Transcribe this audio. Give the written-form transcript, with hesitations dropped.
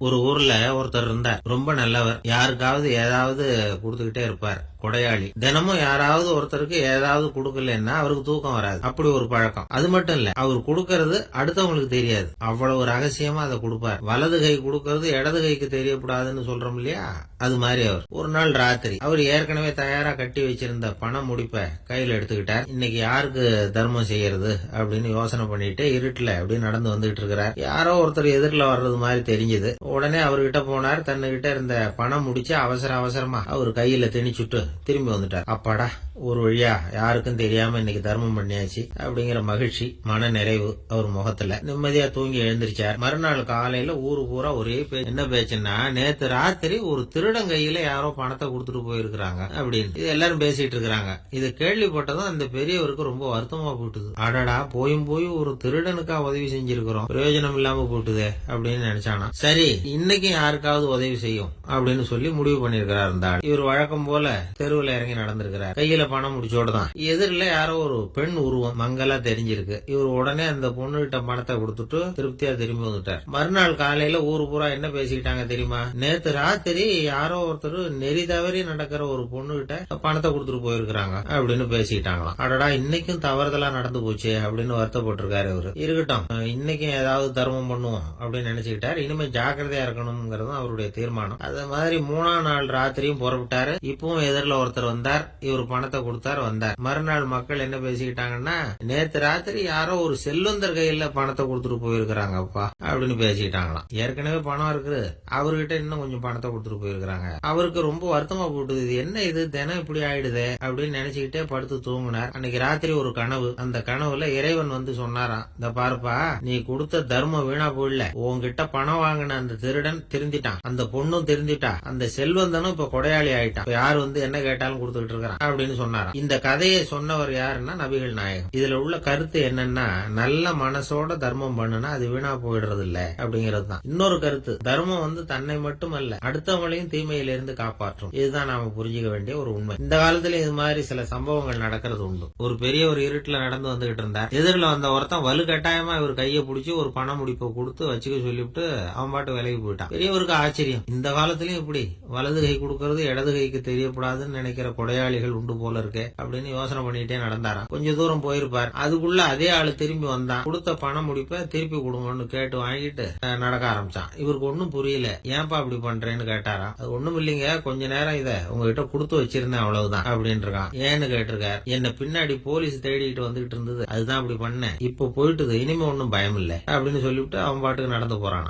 ஒரு ஊர்ல ஒருத்தர் இருந்தார். ரொம்ப நல்லவர். யாருக்காவது ஏதாவது கொடுத்துக்கிட்டே இருப்பார். கொடையாளி. தினமும் யாராவது ஒருத்தருக்கு ஏதாவது கொடுக்கலன்னா அவருக்கு தூக்கம் வராது. அப்படி ஒரு பழக்கம். அது மட்டும் இல்ல, அவர் கொடுக்கறது அடுத்தவங்களுக்கு தெரியாது. அவ்வளவு ரகசியமா அதை கொடுப்பார். வலது கை கொடுக்கறது இடது கைக்கு தெரியக்கூடாதுன்னு சொல்றோம் இல்லையா, அது மாதிரி அவர். ஒரு நாள் ராத்திரி அவர் ஏற்கனவே தயாரா கட்டி வச்சிருந்த பண முடிப்பை கையில எடுத்துக்கிட்டார். இன்னைக்கு யாருக்கு தர்மம் செய்யறது அப்படின்னு யோசனை பண்ணிட்டு இருட்டுல அப்படி நடந்து வந்துகிட்டு இருக்கிறார். யாரோ ஒருத்தர் எதிரில வர்றது மாதிரி தெரிஞ்சது. உடனே அவர்கிட்ட போனார். தன்னுகிட்ட இருந்த பணம் முடிச்சு அவசரமா அவர் கையில திணிச்சுட்டு திரும்பி வந்துட்டார். அப்பாடா, ஒரு வழியா யாருக்கும் தெரியாம இன்னைக்கு தர்மம் பண்ணியாச்சு அப்படிங்கிற மகிழ்ச்சி, மன நிறைவு அவர் முகத்துல. நிம்மதியா தூங்கி எழுந்திருச்சார். மறுநாள் காலையில ஊரு பூரா ஒரே பேச்சு. என்ன பேச்சுன்னா, நேத்து ராத்திரி ஒரு திருடன் கையில யாரோ பணத்தை கொடுத்துட்டு போயிருக்கிறாங்க அப்படின்னு இது எல்லாரும் பேசிட்டு இருக்கிறாங்க. இது கேள்விப்பட்டதும் அந்த பெரியவருக்கு ரொம்ப வருத்தமா போயிட்டுது. அடடா, போயும் ஒரு திருடனுக்கா உதவி செஞ்சிருக்கிறோம், பிரயோஜனம் இல்லாம போட்டுதே அப்படின்னு நினைச்சானா. சரி, இன்னைக்கு யாருக்காவது உதவி செய்யும் அப்படின்னு சொல்லி முடிவு பண்ணிருக்கிறார் இந்த ஆள். இவர் வழக்கம் போல தெருவில் இறங்கி நடந்திருக்கிறார். கையில பணம் முடிச்சோட தான் எதிரில யாரோ ஒரு பெண் உருவம் மங்கலா தெரிஞ்சிருக்கு. இவர் உடனே அந்த பொண்ணு கிட்ட பணத்தை கொடுத்துட்டு திருப்தியா திரும்பி வந்துட்டார். மறுநாள் காலையில ஊரு பூரா என்ன பேசிக்கிட்டாங்க தெரியுமா? நேத்து ராத்திரி யாரோ ஒருத்தர் நெறி தவறி நடக்கிற ஒரு பொண்ணு கிட்ட பணத்தை கொடுத்துட்டு போயிருக்காங்க அப்படின்னு பேசிக்கிட்டாங்களாம். அடடா, இன்னைக்கும் தவறுதலா நடந்து போச்சு அப்படின்னு வருத்தப்பட்டிருக்காரு இவரு. இருக்கட்டும், இன்னைக்கும் ஏதாவது தர்மம் பண்ணுவோம் அப்படின்னு நினைச்சுக்கிட்டாரு. இனிமே ஜாக்கிரதையா இருக்கணும்ங்கிறது அவருடைய தீர்மானம். அது மாதிரி 3ஆம் நாள் ராத்திரியும் புறப்பட்டாரு. இப்பவும் எதிரில ஒருத்தர் வந்தார். இவர் பணத்தை கொடுத்தார், வந்தார். மறுநாள் மக்கள் என்ன பேசிக்கிட்டாங்கன்னா, நேத்து ராத்திரி யாரோ ஒரு செல்வந்தர் கையில பணத்தை கொடுத்துட்டு போயிருக்கிறாங்கப்பா அப்படின்னு பேசிக்கிட்டாங்களாம். ஏற்கனவே பணம் இருக்குது, அவர்கிட்ட இன்னும் கொஞ்சம் பணத்தை கொடுத்துட்டு போயிருக்காங்க. அவருக்கு ரொம்ப வருத்தமா போட்டுது. இது என்ன, இது தினம் இப்படி ஆயிடுது அப்படின்னு நினைச்சுக்கிட்டே படுத்து தூங்கினார். அன்னைக்கு ராத்திரி ஒரு கனவு. அந்த கனவுல இறைவன் வந்து சொன்னாராம், இந்த பாருப்பா, நீ கொடுத்த தர்மம் வீணா போயிடல. உன்கிட்ட பணம் வாங்கின அந்த திருடன் திருந்திட்டான், அந்த பொண்ணும் திருந்திட்டா, அந்த செல்வந்தனும் இப்ப கொடையாளி ஆயிட்டான். யார் வந்து என்ன கேட்டாலும் கொடுத்துக்கிட்டு இருக்கிறான் அப்படின்னு சொன்னாராம். இந்த கதையை சொன்னவர் யாருன்னா நபிகள் நாயகம். இதுல உள்ள கருத்து என்னன்னா, நல்ல மனசோட தர்மம் பண்ணுனா அது வீணா போயிடுறது இல்ல அப்படிங்கிறது தான். இன்னொரு கருத்து, தர்மம் வந்து தன்னை மட்டும் அல்ல, அடுத்தவங்களையும் தீமையிலிருந்து காப்பாற்றும். இதுதான் நாம புரிஞ்சுக்க வேண்டிய ஒரு உண்மை. இந்த காலத்துல இது மாதிரி சில சம்பவங்கள் நடக்கிறது உண்டு. ஒரு பெரிய ஒரு இருட்டுல நடந்து வந்துகிட்டு இருந்தார். எதிரில வந்த ஒருத்தன் வலு கட்டாயமா இவர் கையை பிடிச்சி ஒரு பண முடிப்பை கொடுத்து வச்சுக்க சொல்லிவிட்டு அவன் பாட்டு விலகி போயிட்டான். பெரியவருக்கு ஆச்சரியம், இந்த காலத்திலயும் இப்படி வலது கை கொடுக்கறது இடது கைக்கு தெரியக்கூடாதுன்னு நினைக்கிற கொடையாளிகள் உண்டு போல இருக்கு அப்படின்னு யோசனை பண்ணிட்டே நடந்தாராம். கொஞ்ச தூரம் போயிருப்பார். அதுக்குள்ள அதே ஆளு திரும்பி வந்தான். கொடுத்த பணம் முடிப்ப திருப்பி கொடுங்கன்னு கேட்டு வாங்கிட்டு நடக்க ஆரம்பிச்சான். இவருக்கு ஒன்னும் புரியல. ஏன்பா அப்படி பண்றேன்னு கேட்டாராம். அது ஒண்ணும் இல்லைங்க, கொஞ்ச நேரம் இத உங்ககிட்ட கொடுத்து வச்சிருந்தேன், அவ்வளவுதான் அப்படின்னு இருக்கான். ஏன்னு கேட்டிருக்காரு. என்ன பின்னாடி போலீஸ் தேடிட்டு வந்துகிட்டு இருந்தது, அதுதான் அப்படி பண்ணேன், இப்ப போயிட்டுது, இனிமே ஒன்னும் பயம் இல்ல அப்படின்னு சொல்லிவிட்டு அவன் பாட்டுக்கு நடந்து போறான்.